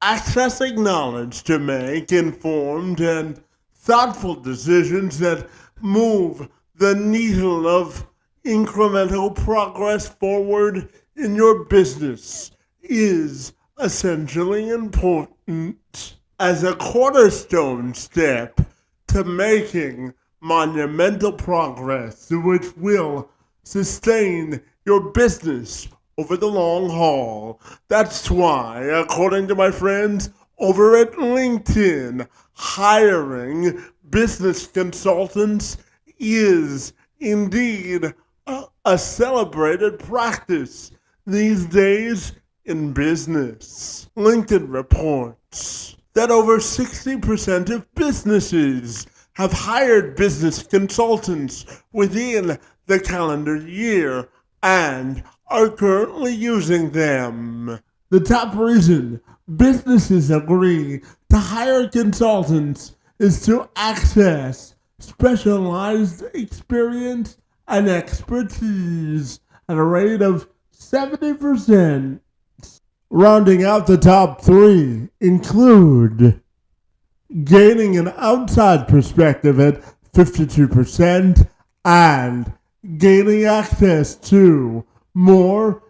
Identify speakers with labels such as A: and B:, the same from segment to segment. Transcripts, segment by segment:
A: accessing knowledge to make informed and thoughtful decisions that move the needle of incremental progress forward in your business is essentially important as a cornerstone step to making monumental progress, which will sustain your business over the long haul. That's why, according to my friends over at LinkedIn, hiring business consultants is indeed a celebrated practice these days in business. LinkedIn reports that over 60% of businesses have hired business consultants within the calendar year and are currently using them. The top reason businesses agree to hire consultants is to access specialized experience and expertise at a rate of 70%. Rounding out the top three include gaining an outside perspective at 52% and gaining access to more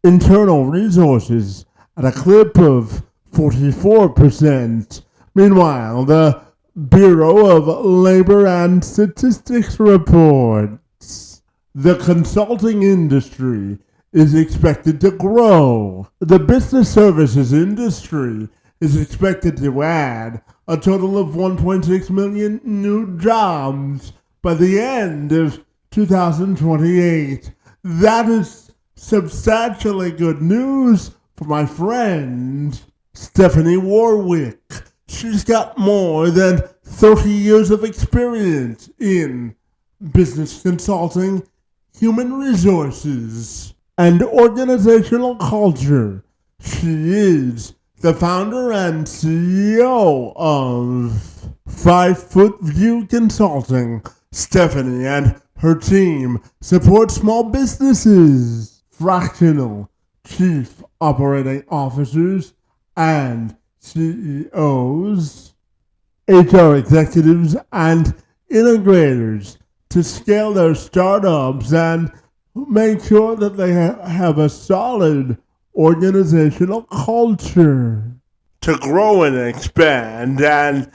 A: internal resources at a clip of 44%. Meanwhile, the Bureau of Labor and Statistics reports the consulting industry is expected to grow. The business services industry is expected to add a total of 1.6 million new jobs by the end of 2028. That is substantially good news for my friend Stephanie Warlick. She's got more than 30 years of experience in business consulting, human resources, and organizational culture. She is the founder and CEO of 5 Foot View Consulting. Stephanie and her team support small businesses, fractional chief operating officers, and CEOs, HR executives, and integrators to scale their startups and make sure that they have a solid organizational culture to grow and expand and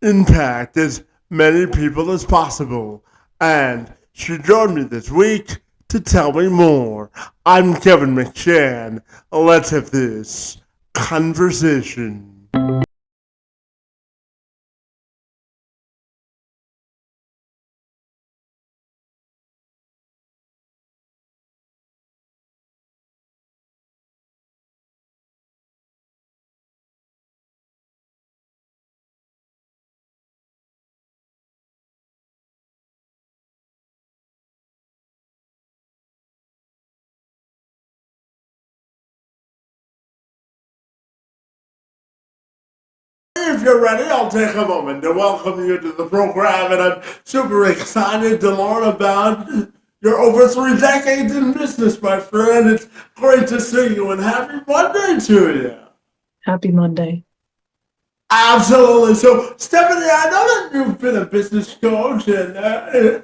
A: impact as many people as possible. And she joined me this week to tell me more. I'm Kevin McShan. Let's have this conversation. If you're ready, I'll take a moment to welcome you to the program, and I'm super excited to learn about your over 3 decades in business, my friend. It's great to see you, and happy Monday to you.
B: Happy Monday.
A: Absolutely. So, Stephanie, I know that you've been a business coach and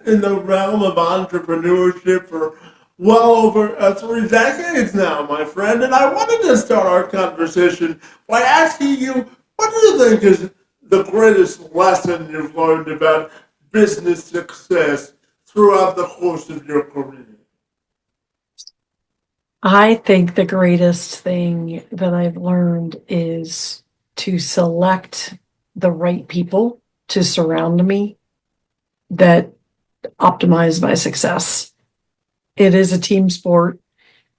A: in the realm of entrepreneurship for well over 3 decades now, my friend. And I wanted to start our conversation by asking you, what do you think is the greatest lesson you've learned about business success throughout the course of your career?
B: I think the greatest thing that I've learned is to select the right people to surround me that optimize my success. It is a team sport,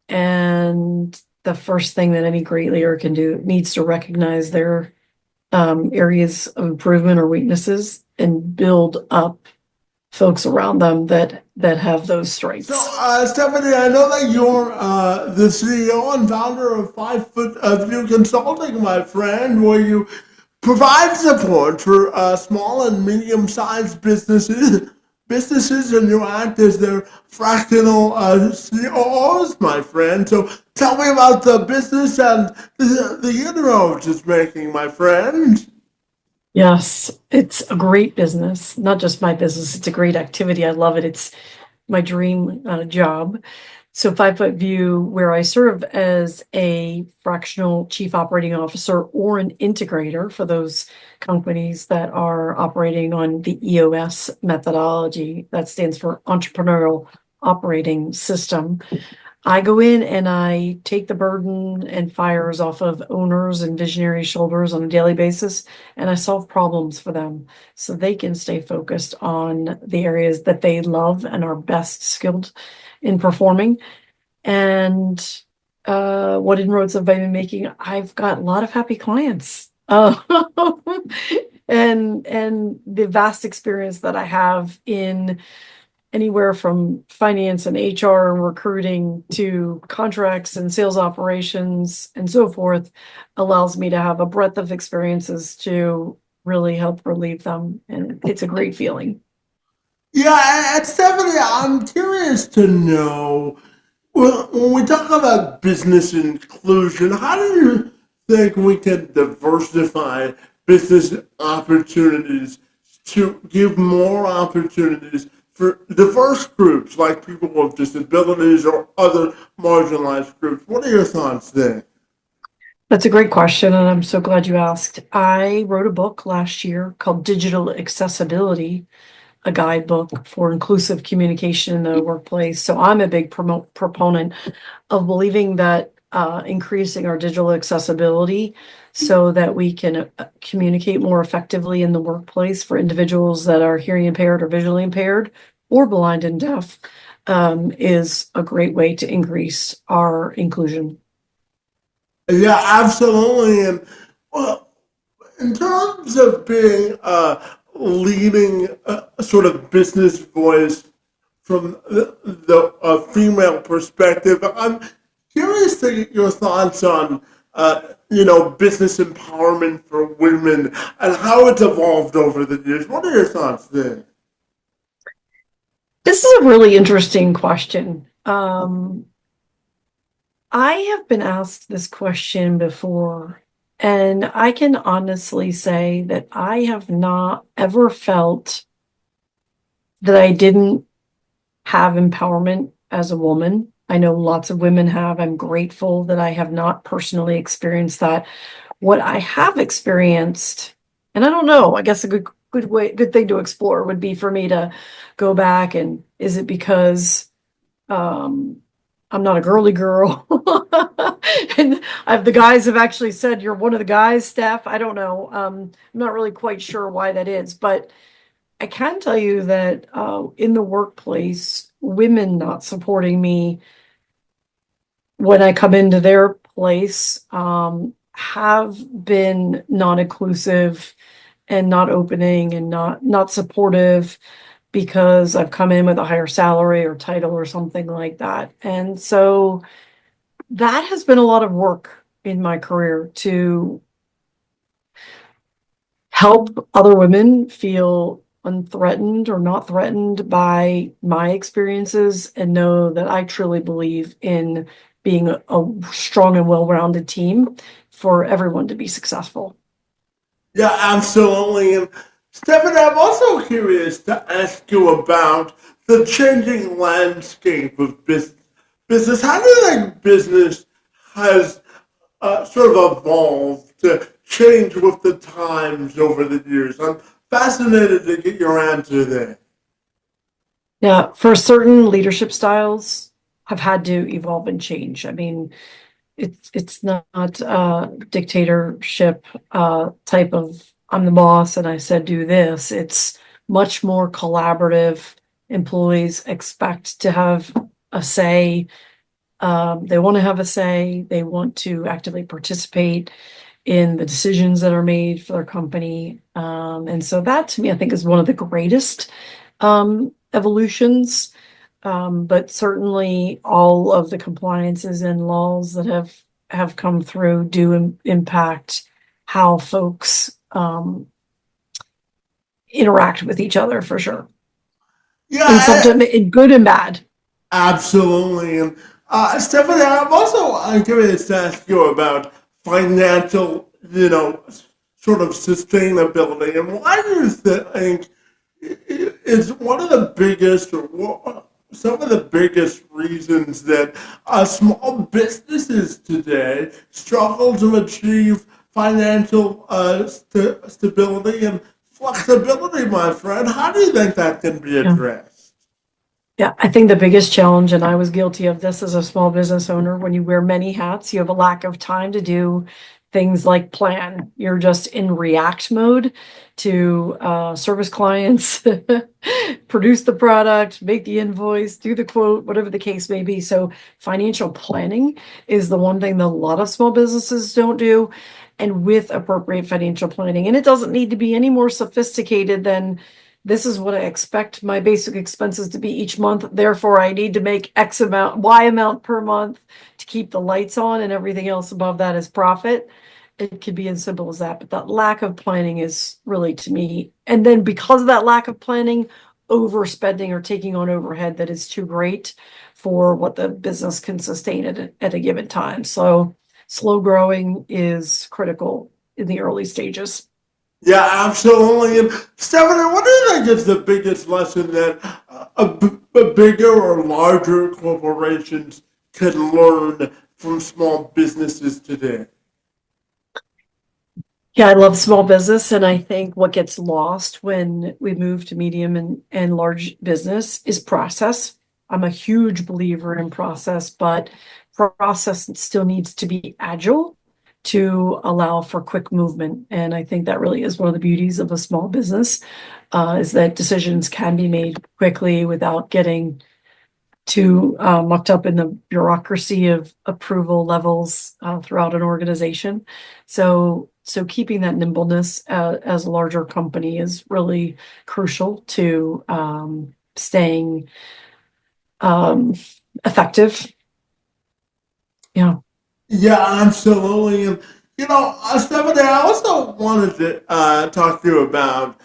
B: and the first thing that any great leader can do needs to recognize their areas of improvement or weaknesses and build up folks around them that have those strengths.
A: So, Stephanie, I know that you're the CEO and founder of 5 Foot View Consulting, my friend, where you provide support for small and medium-sized businesses businesses and you act as their fractional COOs, my friend. So tell me about the business and the inroads it's making, my friend.
B: Yes, it's a great business. Not just my business, it's a great activity. I love it. It's my dream job. So 5 Foot View, where I serve as a fractional chief operating officer or an integrator for those companies that are operating on the EOS methodology, that stands for Entrepreneurial Operating System. I go in and I take the burden and fires off of owners and visionary shoulders on a daily basis, and I solve problems for them so they can stay focused on the areas that they love and are best skilled in performing. And what inroads have I been making? I've got a lot of happy clients. And the vast experience that I have in anywhere from finance and HR and recruiting to contracts and sales operations and so forth allows me to have a breadth of experiences to really help relieve them. And it's a great feeling.
A: Yeah, and Stephanie, I'm curious to know, well, when we talk about business inclusion, how do you think we can diversify business opportunities to give more opportunities for diverse groups like people with disabilities or other marginalized groups? What are your thoughts there?
B: That's a great question, and I'm so glad you asked. I wrote a book last year called Digital Accessibility, a guidebook for inclusive communication in the workplace. So I'm a big proponent of believing that increasing our digital accessibility so that we can communicate more effectively in the workplace for individuals that are hearing impaired or visually impaired or blind and deaf is a great way to increase our inclusion.
A: Yeah, absolutely. And well, in terms of being a leading sort of business voice from the female perspective, I'm curious to get your thoughts on, business empowerment for women and how it's evolved over the years. What are your thoughts there?
B: This is a really interesting question. I have been asked this question before, and I can honestly say that I have not ever felt that I didn't have empowerment as a woman. I know lots of women have. I'm grateful that I have not personally experienced that. What I have experienced, and I don't know, I guess a good thing to explore would be for me to go back and is it because um I'm not a girly girl. And the guys have actually said you're one of the guys, Steph. I don't know. I'm not really quite sure why that is, but I can tell you that in the workplace, women not supporting me when I come into their place have been non-inclusive and not opening and not supportive because I've come in with a higher salary or title or something like that. And so that has been a lot of work in my career to help other women feel unthreatened or not threatened by my experiences and know that I truly believe in being a strong and well-rounded team for everyone to be successful.
A: Yeah, absolutely. And Stephanie, I'm also curious to ask you about the changing landscape of business. How do you think business has sort of evolved to change with the times over the years? I'm fascinated to get your answer there.
B: Yeah, for certain leadership styles have had to evolve and change. I mean, it's not dictatorship type of I'm the boss and I said do this. It's much more collaborative. Employees expect to have a say. They want to have a say. They want to actively participate in the decisions that are made for their company. And so that to me, I think is one of the greatest evolutions. But certainly all of the compliances and laws that have come through do impact how folks interact with each other for sure. And
A: Yeah,
B: sometimes in good and bad.
A: absolutely. And Stephanie, I'm also curious to ask you about financial, sort of sustainability. And why do you think it's one of the biggest, or some of the biggest reasons that small businesses today struggle to achieve financial stability and flexibility, my friend? How do you think that can be
B: Yeah.
A: addressed?
B: Yeah, I think the biggest challenge, and I was guilty of this as a small business owner, when you wear many hats, you have a lack of time to do things like plan. You're just in react mode to service clients, produce the product, make the invoice, do the quote, whatever the case may be. So financial planning is the one thing that a lot of small businesses don't do. And with appropriate financial planning, and it doesn't need to be any more sophisticated than this is what I expect my basic expenses to be each month. Therefore, I need to make X amount, Y amount per month to keep the lights on, and everything else above that is profit. It could be as simple as that. But that lack of planning is really, to me, and then because of that lack of planning, overspending or taking on overhead that is too great for what the business can sustain at a given time. So slow growing is critical in the early stages.
A: Yeah, absolutely. And Stephanie, what do you think is the biggest lesson that a bigger or larger corporations can learn from small businesses today?
B: Yeah, I love small business, and I think what gets lost when we move to medium and large business is process. I'm a huge believer in process, but process still needs to be agile to allow for quick movement. And I think that really is one of the beauties of a small business, is that decisions can be made quickly without getting too mucked up in the bureaucracy of approval levels throughout an organization. So keeping that nimbleness as a larger company is really crucial to staying effective. Yeah.
A: Yeah, absolutely. And, Stephanie, I also wanted to talk to you about,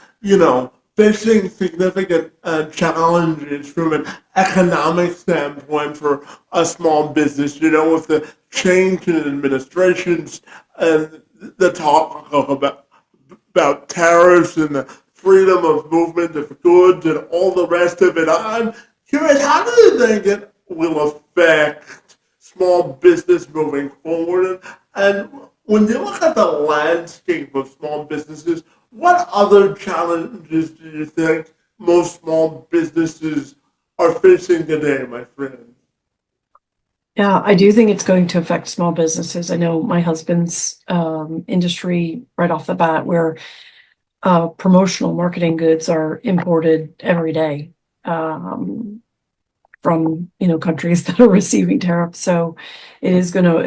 A: facing significant challenges from an economic standpoint for a small business, with the change in administrations and the talk about tariffs and the freedom of movement of goods and all the rest of it. I'm curious, how do you think it will affect small business moving forward? And when you look at the landscape of small businesses, what other challenges do you think most small businesses are facing today, my friend?
B: Yeah, I do think it's going to affect small businesses. I know my husband's industry right off the bat, where promotional marketing goods are imported every day. From countries that are receiving tariffs. So it is going to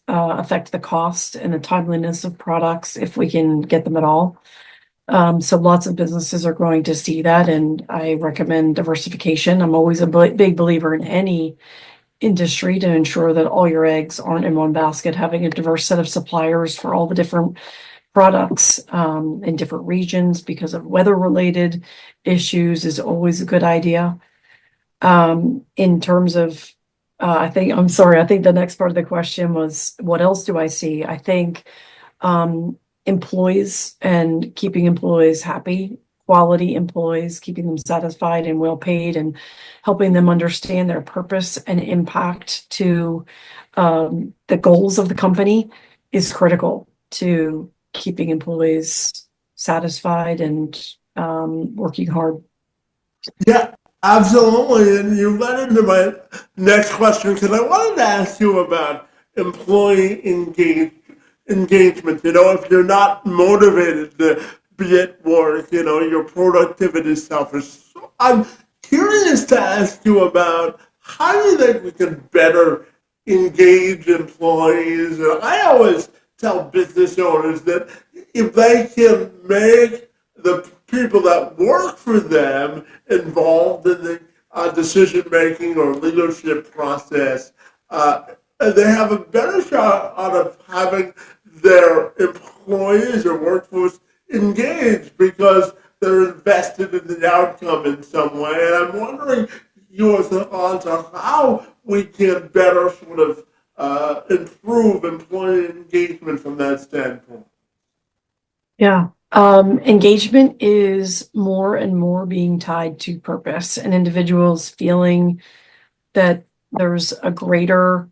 B: affect the cost and the timeliness of products if we can get them at all. So lots of businesses are going to see that, and I recommend diversification. I'm always a big believer in any industry to ensure that all your eggs aren't in one basket. Having a diverse set of suppliers for all the different products in different regions because of weather-related issues is always a good idea. In terms of, I think the next part of the question was, what else do I see? I think employees and keeping employees happy, quality employees, keeping them satisfied and well paid, and helping them understand their purpose and impact to the goals of the company is critical to keeping employees satisfied and working hard.
A: Yeah, absolutely. And you led into my next question because I wanted to ask you about engagement. If you're not motivated to be at work, your productivity suffers. So I'm curious to ask you about how do you think we can better engage employees? And I always tell business owners that if they can make the people that work for them involved in the decision making or leadership process, they have a better shot out of having their employees or workforce engaged because they're invested in the outcome in some way. And I'm wondering your thoughts on how we can better sort of improve employee engagement from that standpoint.
B: Yeah. Engagement is more and more being tied to purpose and individuals feeling that there's a greater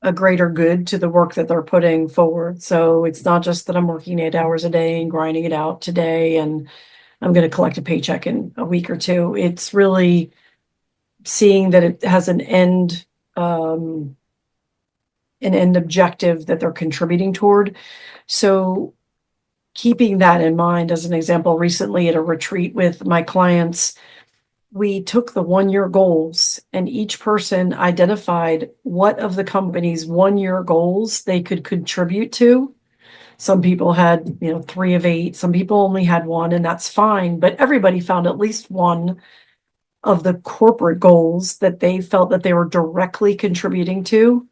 B: good to the work that they're putting forward. So it's not just that I'm working 8 hours a day and grinding it out today and I'm going to collect a paycheck in a week or two. It's really seeing that it has an end objective that they're contributing toward. So keeping that in mind, as an example, recently at a retreat with my clients, we took the 1 year goals and each person identified what of the company's 1 year goals they could contribute to. Some people had, 3 of 8, some people only had 1, and that's fine. But everybody found at least one of the corporate goals that they felt that they were directly contributing to.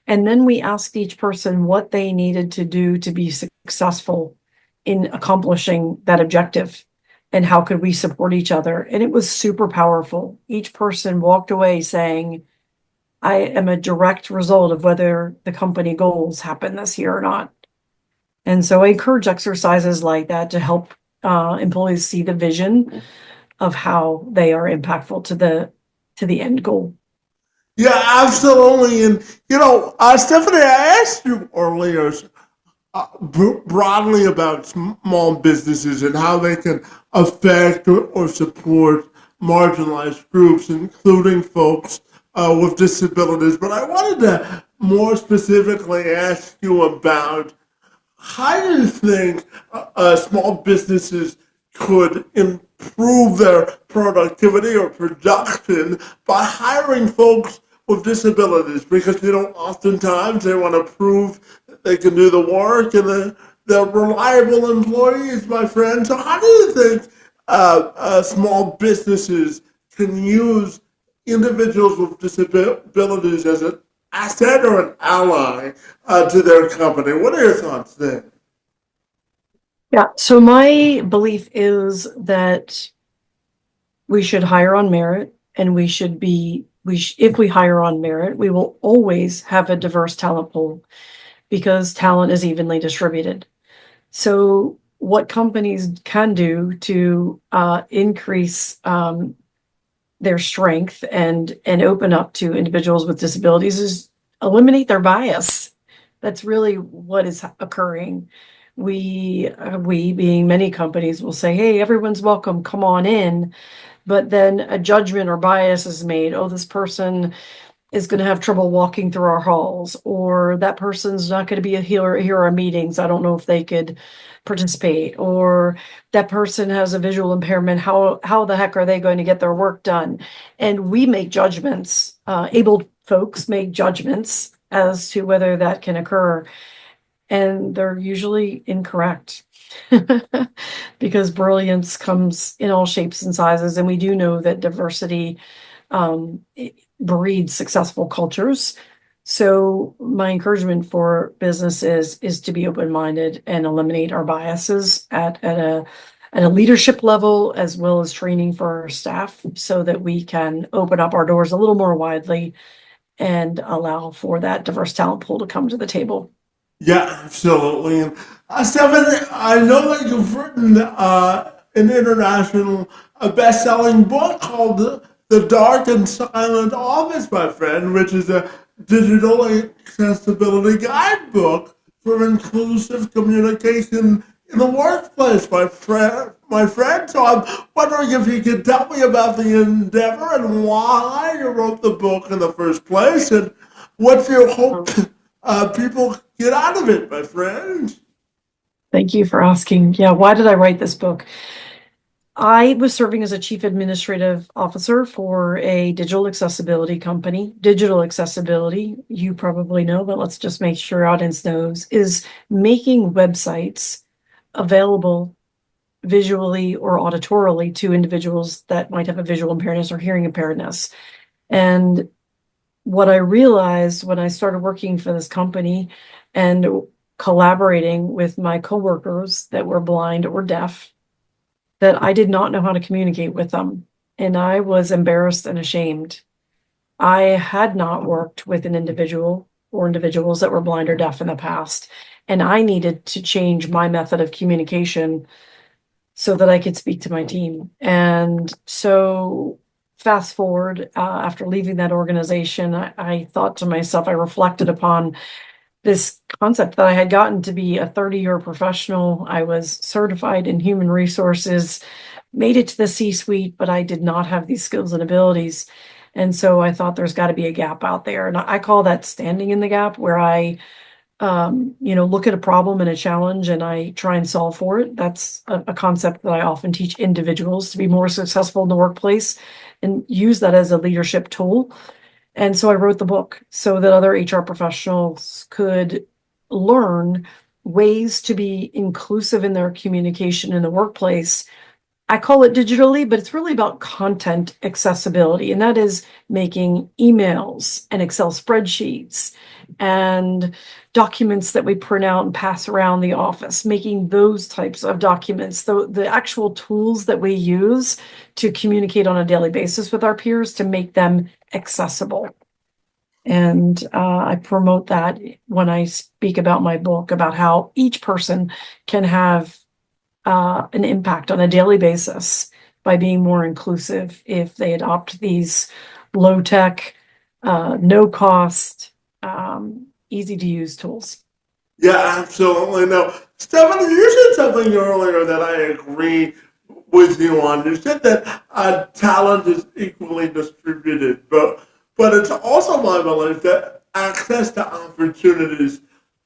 B: And then we asked each person what they needed to do to be successful in accomplishing that objective and how could we support each other. And it was super powerful. Each person walked away saying, I am a direct result of whether the company goals happen this year or not. And so I encourage exercises like that to help employees see the vision of how they are impactful to the end goal.
A: Yeah, absolutely. And, Stephanie, I asked you earlier broadly about small businesses and how they can affect or support marginalized groups, including folks with disabilities. But I wanted to more specifically ask you about how do you think small businesses could improve their productivity or production by hiring folks with disabilities? Because, oftentimes they want to prove that they can do the work and they're reliable employees, my friend. So how do you think small businesses can use individuals with disabilities as an asset or an ally to their company? What are your thoughts there?
B: Yeah, so my belief is that we should hire on merit, and if we hire on merit, we will always have a diverse talent pool because talent is evenly distributed. So what companies can do to increase their strength and open up to individuals with disabilities is eliminate their bias. That's really what is occurring. We being many companies will say, hey, everyone's welcome, come on in. But then a judgment or bias is made. Oh, this person is going to have trouble walking through our halls, or that person's not going to be here at our meetings. I don't know if they could participate, or that person has a visual impairment. How the heck are they going to get their work done? And we make judgments. Able folks make judgments as to whether that can occur, and they're usually incorrect. Because brilliance comes in all shapes and sizes, and we do know that diversity breeds successful cultures. So my encouragement for businesses is to be open-minded and eliminate our biases at a leadership level, as well as training for our staff, so that we can open up our doors a little more widely and allow for that diverse talent pool to come to the table.
A: Yeah, absolutely. And Stephanie, I know that you've written an international best-selling book called The Dark and Silent Office, my friend, which is a digital accessibility guidebook for inclusive communication in the workplace, my friend. So I'm wondering if you could tell me about the endeavor and why you wrote the book in the first place, and what you hope people get out of it, my friend.
B: Thank you for asking. Yeah, why did I write this book? I was serving as a chief administrative officer for a digital accessibility company. Digital accessibility, you probably know, but let's just make sure audience knows, is making websites available visually or auditorily to individuals that might have a visual impairness or hearing impairness. And what I realized when I started working for this company and collaborating with my coworkers that were blind or deaf, that I did not know how to communicate with them. And I was embarrassed and ashamed. I had not worked with an individual or individuals that were blind or deaf in the past. And I needed to change my method of communication so that I could speak to my team. And so fast forward, after leaving that organization, I thought to myself, I reflected upon this concept that I had gotten to be a 30-year professional. I was certified in human resources, made it to the C-suite, but I did not have these skills and abilities. And so I thought there's got to be a gap out there. And I call that standing in the gap, where I look at a problem and a challenge and I try and solve for it. That's a concept that I often teach individuals to be more successful in the workplace and use that as a leadership tool. And so I wrote the book so that other HR professionals could learn ways to be inclusive in their communication in the workplace. I call it digitally, but it's really about content accessibility. And that is making emails and Excel spreadsheets and documents that we print out and pass around the office, making those types of documents, the actual tools that we use to communicate on a daily basis with our peers, to make them accessible. And I promote that when I speak about my book, about how each person can have an impact on a daily basis by being more inclusive if they adopt these low tech, no cost, easy to use tools.
A: Yeah, absolutely. No, Stephanie, you said something earlier that I agree with you on. You said that talent is equally distributed, but it's also my belief that access to opportunities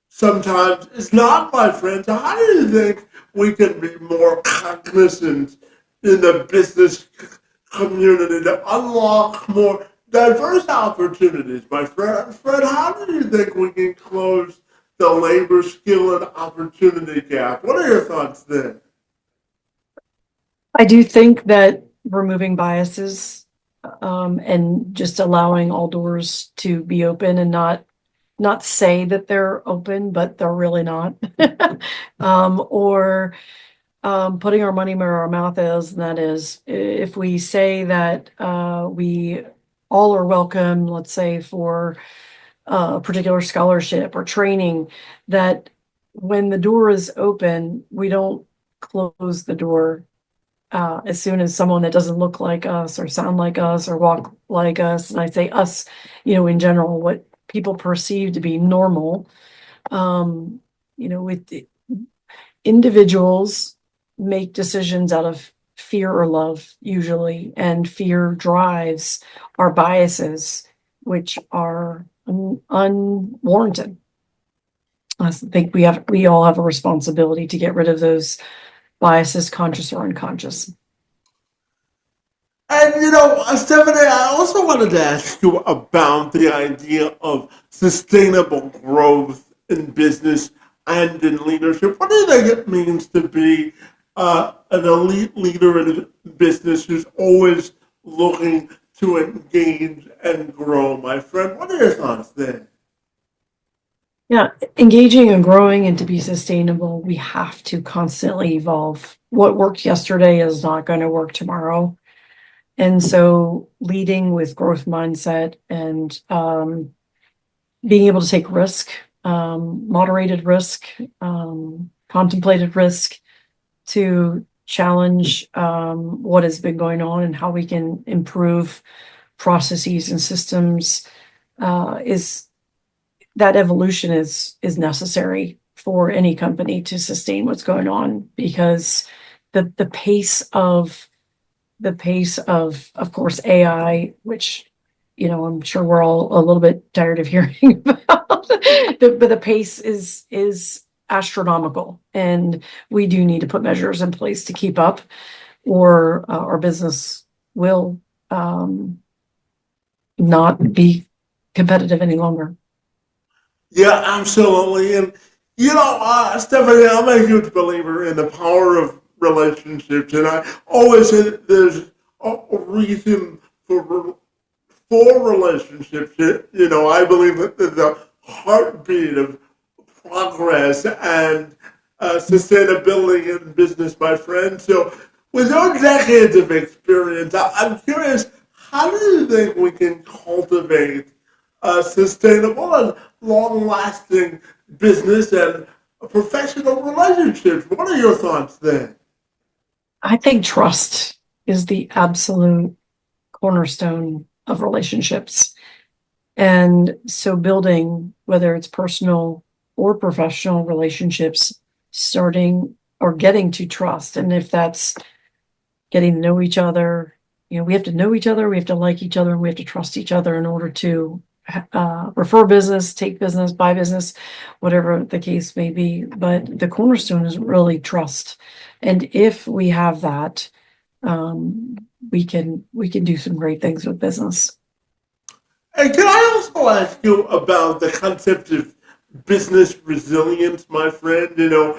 A: sometimes is not, my friend. So how do you think we can be more cognizant in the business community to unlock more diverse opportunities, my friend? Fred, how do you think we can close the labor skill and opportunity gap? What are your thoughts there?
B: I do think that removing biases, and just allowing all doors to be open and not say that they're open, but they're really not. Or putting our money where our mouth is, and that is, if we say that we all are welcome, let's say for a particular scholarship or training, that when the door is open, we don't close the door as soon as someone that doesn't look like us or sound like us or walk like us, and I say us, in general, what people perceive to be normal, with individuals make decisions out of fear or love, usually, and fear drives our biases, which are unwarranted. I think we all have a responsibility to get rid of those biases, conscious or unconscious.
A: And Stephanie, I also wanted to ask you about the idea of sustainable growth in business and in leadership. What do you think it means to be an elite leader in a business who's always looking to engage and grow, my friend? What are your thoughts there?
B: Yeah, engaging and growing, and to be sustainable, we have to constantly evolve. What worked yesterday is not going to work tomorrow. And so leading with growth mindset and being able to take risk, moderated risk, contemplated risk, to challenge what has been going on and how we can improve processes and systems, is that evolution is necessary for any company to sustain what's going on, because the pace of course, AI, which, I'm sure we're all a little bit tired of hearing about, but the pace is astronomical, and we do need to put measures in place to keep up, or our business will not be competitive any longer.
A: Yeah, absolutely. And, Stephanie, I'm a huge believer in the power of relationships. And I always say that there's a reason for relationships. I believe that the heartbeat of progress and sustainability in business, my friend. So With your decades of experience, I'm curious, how do you think we can cultivate sustainable and long-lasting business and professional relationships? What are your thoughts there?
B: I think trust is the absolute cornerstone of relationships. And so building, whether it's personal or professional relationships, starting or getting to trust. And if that's getting to know each other, we have to know each other, we have to like each other, and we have to trust each other in order to refer business, take business, buy business, whatever the case may be. But the cornerstone is really trust. And if we have that, we can do some great things with business.
A: And can I also ask you about the concept of business resilience, my friend? No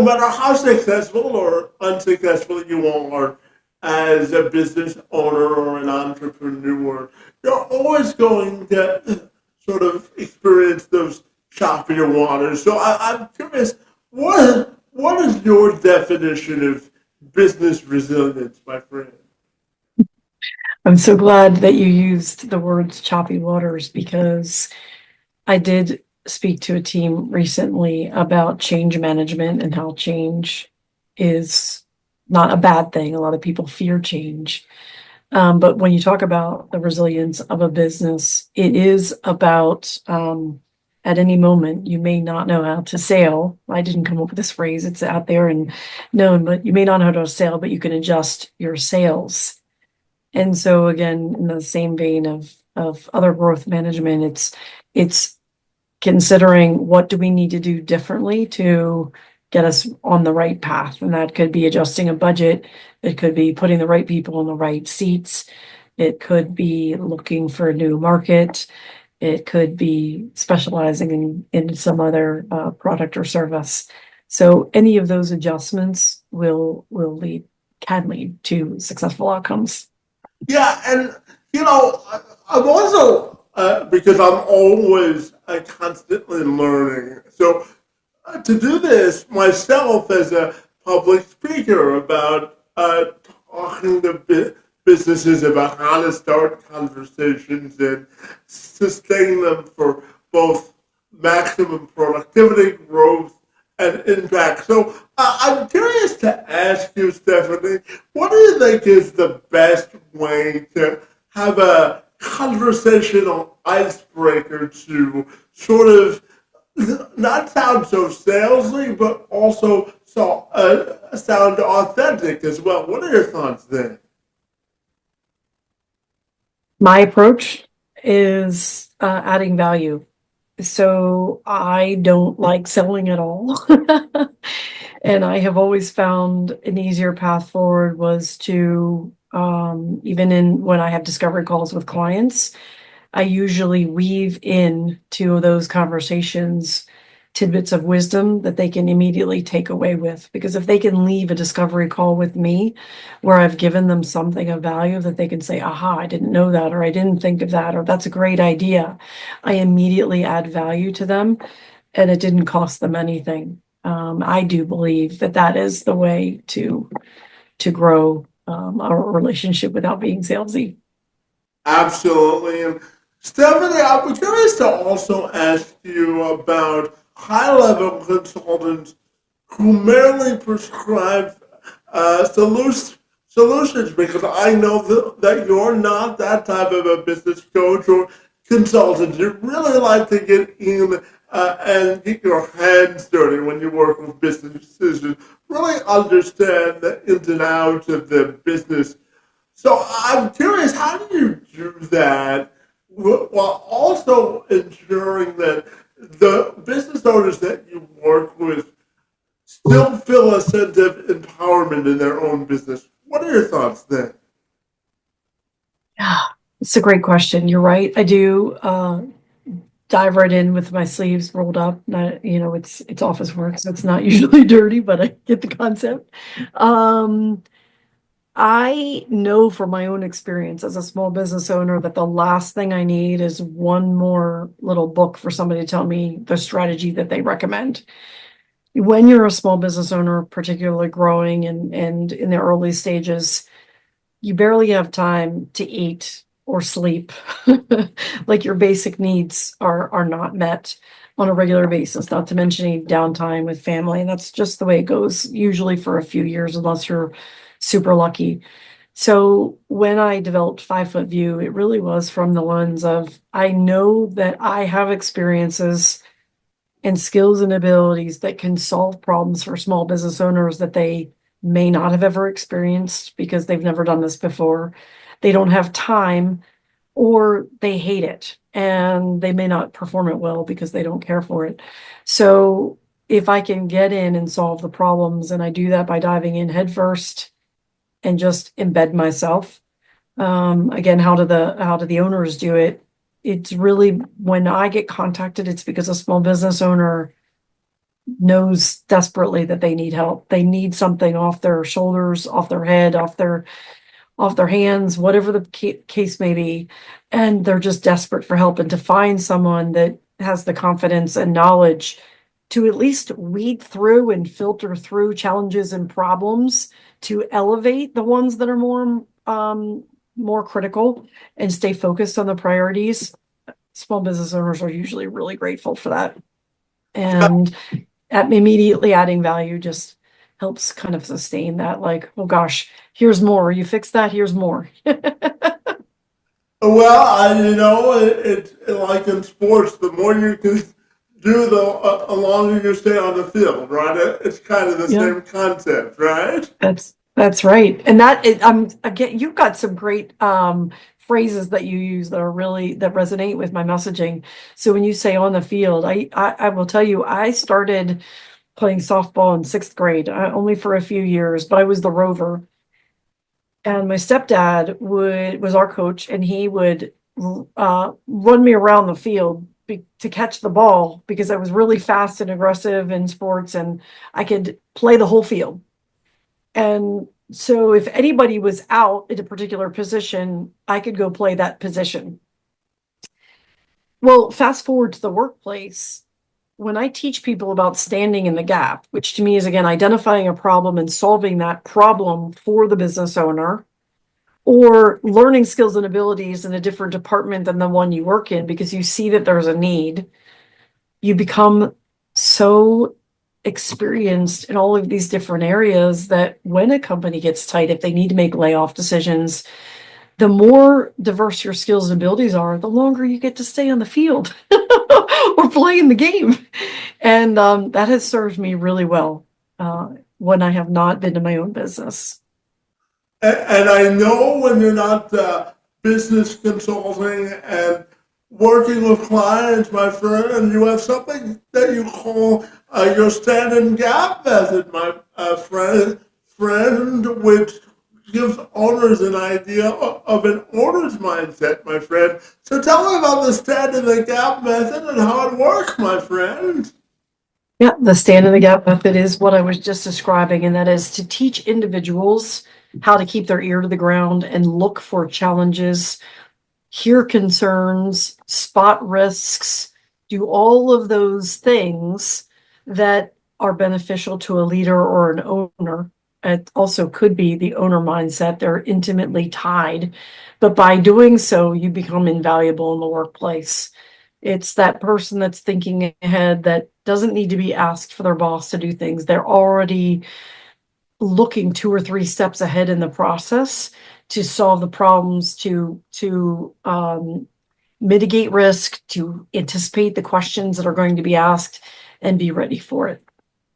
A: matter how successful or unsuccessful you are as a business owner or an entrepreneur, you're always going to sort of experience those choppier waters. So I'm curious, what is your definition of business resilience, my friend?
B: I'm so glad that you used the words choppy waters because I did speak to a team recently about change management and how change is not a bad thing. A lot of people fear change. But when you talk about the resilience of a business, it is about at any moment, you may not know how to sail. I didn't come up with this phrase, it's out there and known, but you may not know how to sail, but you can adjust your sails. And so again, in the same vein of other growth management, it's considering what do we need to do differently to get us on the right path. And that could be adjusting a budget. It could be putting the right people in the right seats. It could be looking for a new market. It could be specializing in some other product or service. So any of those adjustments can lead to successful outcomes.
A: Yeah, and I'm also because I'm always constantly learning. So to do this myself as a public speaker about talking to businesses about how to start conversations and sustain them for both maximum productivity, growth, and impact. So I'm curious to ask you, Stephanie, what do you think is the best way to have a conversational icebreaker to sort of not sound so salesy, but also sound authentic as well? What are your thoughts there?
B: My approach is adding value. So I don't like selling at all. And I have always found an easier path forward was to, even in when I have discovery calls with clients, I usually weave in to those conversations tidbits of wisdom that they can immediately take away with. Because if they can leave a discovery call with me where I've given them something of value that they can say, aha, I didn't know that, or I didn't think of that, or that's a great idea, I immediately add value to them and it didn't cost them anything. I do believe that that is the way to grow a relationship without being salesy.
A: Absolutely. And Stephanie, I was curious to also ask you about high-level consultants who merely prescribe solutions because I know that you're not that type of a business coach or consultant. You really like to get in and get your hands dirty when you work with businesses and really understand the ins and outs of the business. So I'm curious, how do you do that while also ensuring that the business owners that you work with still feel a sense of empowerment in their own business? What are your thoughts there?
B: Yeah, it's a great question. You're right. I do dive right in with my sleeves rolled up. Not, it's office work, so it's not usually dirty, but I get the concept. Um, I know from my own experience as a small business owner that the last thing I need is one more little book for somebody to tell me the strategy that they recommend. when you're a small business owner, particularly growing and in the early stages, you barely have time to eat or sleep. Like your basic needs are not met on a regular basis, not to mention any downtime with family. And that's just the way it goes, usually for a few years, unless you're super lucky. So when I developed 5 Foot View, it really was from the lens of I know that I have experiences and skills and abilities that can solve problems for small business owners that they may not have ever experienced because they've never done this before. They don't have time or they hate it and they may not perform it well because they don't care for it. So if I can get in and solve the problems, and I do that by diving in headfirst and just embed myself. Again, how do the owners do it? It's really when I get contacted, it's because a small business owner knows desperately that they need help. They need something off their shoulders, off their head, off their hands, whatever the case may be. And they're just desperate for help, and to find someone that has the confidence and knowledge to at least weed through and filter through challenges and problems to elevate the ones that are more critical and stay focused on the priorities. Small business owners are usually really grateful for that. And immediately adding value just helps kind of sustain that, like, oh gosh, here's more. You fix that, here's more.
A: Well, it's like in sports, the more you can do, the longer you stay on the field, right? It's kind of the
B: Yeah,
A: same concept, right?
B: that's right. And again, you've got some great phrases that you use that are really that resonate with my messaging. So when you say on the field, I will tell you, I started playing softball in 6th grade, only for a few years, but I was the rover. And my stepdad was our coach, and he would run me around the field to catch the ball because I was really fast and aggressive in sports, and I could play the whole field. And so if anybody was out at a particular position, I could go play that position. Well, fast forward to the workplace. When I teach people about standing in the gap, which to me is again identifying a problem and solving that problem for the business owner, or learning skills and abilities in a different department than the one you work in because you see that there's a need, you become so experienced in all of these different areas that when a company gets tight, if they need to make layoff decisions, the more diverse your skills and abilities are, the longer you get to stay on the field or play in the game. And that has served me really well when I have not been in my own business.
A: And I know when you're not business consulting and working with clients, my friend, you have something that you call your stand-in gap method, my friend, which gives owners an idea of an owner's mindset, my friend. So tell me about the stand-in-the-gap method and how it works, my friend.
B: Yeah, the stand in the gap method is what I was just describing, and that is to teach individuals how to keep their ear to the ground and look for challenges, hear concerns, spot risks, do all of those things that are beneficial to a leader or an owner. It also could be the owner mindset. They're intimately tied, but by doing so, you become invaluable in the workplace. It's that person that's thinking ahead that doesn't need to be asked for their boss to do things. They're already looking 2 or 3 steps ahead in the process to solve the problems, to mitigate risk, to anticipate the questions that are going to be asked and be ready for it.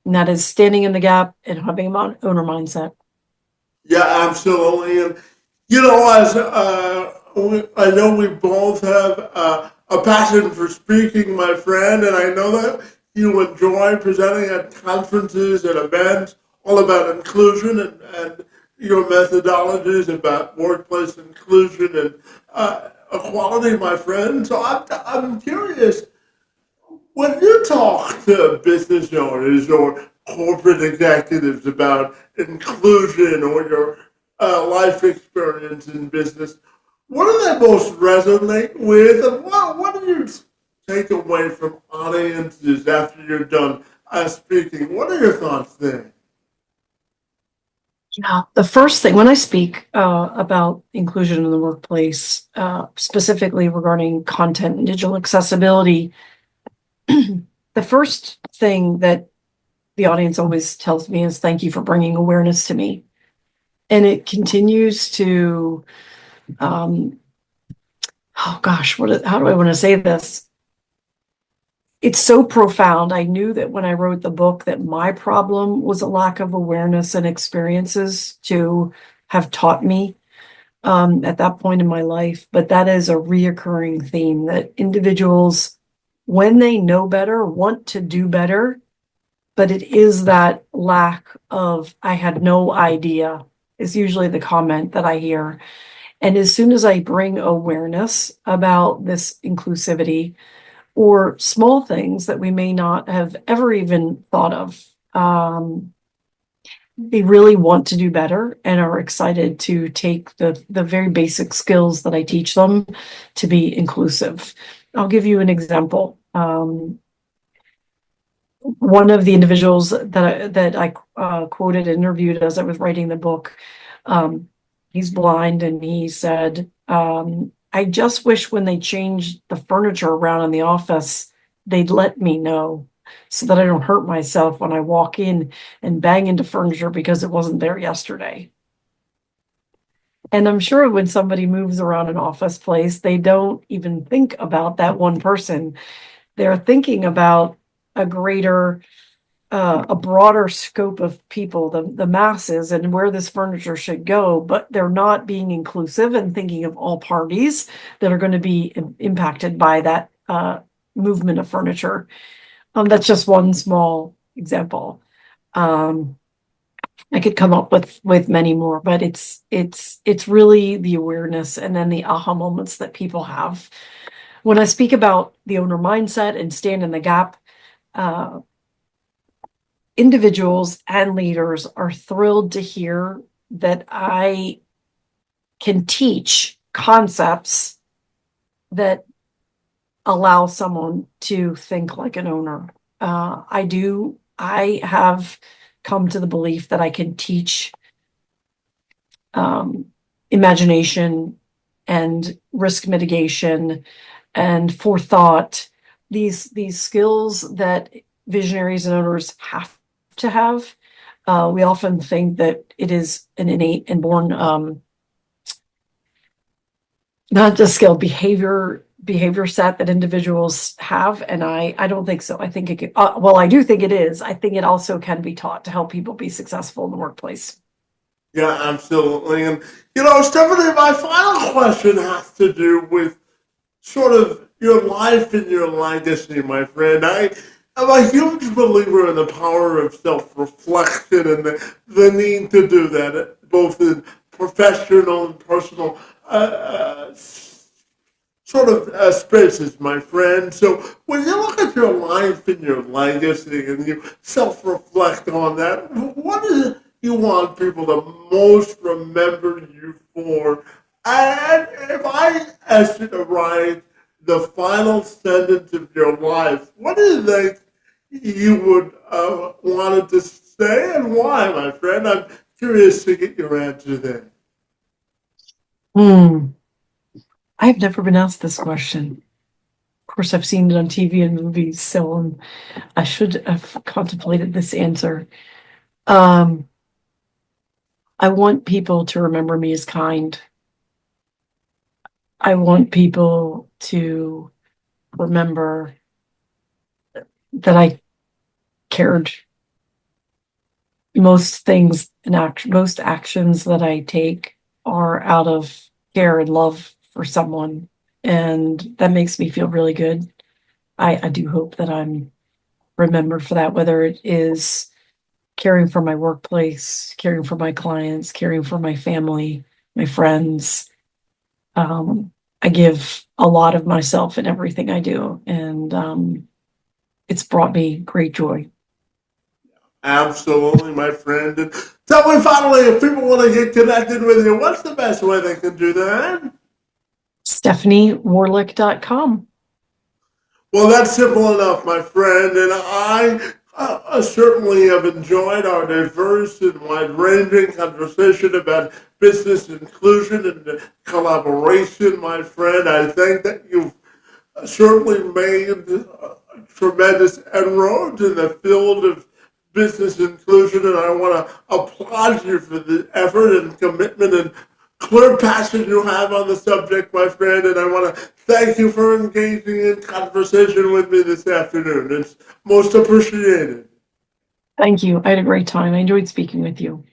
B: And that is standing in the gap and having an owner mindset.
A: Yeah, absolutely. And as I know we both have a passion for speaking, my friend, and I know that you enjoy presenting at conferences and events all about inclusion and your methodologies about workplace inclusion and equality, my friend. So I'm curious, when you talk to business owners or corporate executives about inclusion or your life experience in business, what do they most resonate with, and what do you take away from audiences after you're done speaking. What are your thoughts there?
B: Yeah, the first thing when I speak about inclusion in the workplace, specifically regarding content and digital accessibility, the first thing that the audience always tells me is thank you for bringing awareness to me. And it continues to, oh gosh, how do I want to say this? It's so profound. I knew that when I wrote the book that my problem was a lack of awareness and experiences to have taught me at that point in my life. But that is a reoccurring theme that individuals, when they know better, want to do better. But it is that lack of, I had no idea, is usually the comment that I hear. And as soon as I bring awareness about this inclusivity, or small things that we may not have ever even thought of. They really want to do better and are excited to take the very basic skills that I teach them to be inclusive. I'll give you an example. One of the individuals that I quoted and interviewed as I was writing the book, he's blind, and he said, I just wish when they changed the furniture around in the office, they'd let me know so that I don't hurt myself when I walk in and bang into furniture because it wasn't there yesterday. And I'm sure when somebody moves around an office place, they don't even think about that one person. They're thinking about a greater, a broader scope of people, the masses, and where this furniture should go, but they're not being inclusive and thinking of all parties that are going to be impacted by that movement of furniture. That's just one small example. I could come up with many more, but it's really the awareness and then the aha moments that people have. When I speak about the owner mindset and stand in the gap, individuals and leaders are thrilled to hear that I can teach concepts that allow someone to think like an owner. I have come to the belief that I can teach imagination and risk mitigation and forethought, these skills that visionaries and owners have to have. We often think that it is an innate and born, not just skill, behavior set that individuals have, and I don't think so. I think it could, well, I do think it is. I think it also can be taught to help people be successful in the workplace.
A: Yeah, absolutely. And, Stephanie, my final question has to do with sort of your life and your legacy, my friend. I am a huge believer in the power of self-reflection and the need to do that, both in professional and personal spaces, my friend. So when you look at your life and your legacy and you self-reflect on that, what do you want people to most remember you for? And if I asked you to write the final sentence of your life, what do you think you would wanted to say and why, my friend? I'm curious to get your answer there.
B: I've never been asked this question. Of course, I've seen it on TV and movies, so I should have contemplated this answer. I want people to remember me as kind. I want people to remember that I cared. Most things and most actions that I take are out of care and love for someone, and that makes me feel really good. I do hope that I'm remembered for that, whether it is caring for my workplace, caring for my clients, caring for my family, my friends. I give a lot of myself in everything I do, and it's brought me great joy.
A: Absolutely, my friend. And tell me finally, if people want to get connected with you, what's the best way they can do that?
B: StephanieWarlick.com.
A: Well, that's simple enough, my friend. And I I certainly have enjoyed our diverse and wide-ranging conversation about business inclusion and collaboration, my friend. I think that you've certainly made tremendous inroads in the field of business inclusion, and I want to applaud you for the effort and commitment and clear passion you have on the subject, my friend, and I want to thank you for engaging in conversation with me this afternoon. It's most appreciated.
B: Thank you. I had a great time. I enjoyed speaking with you.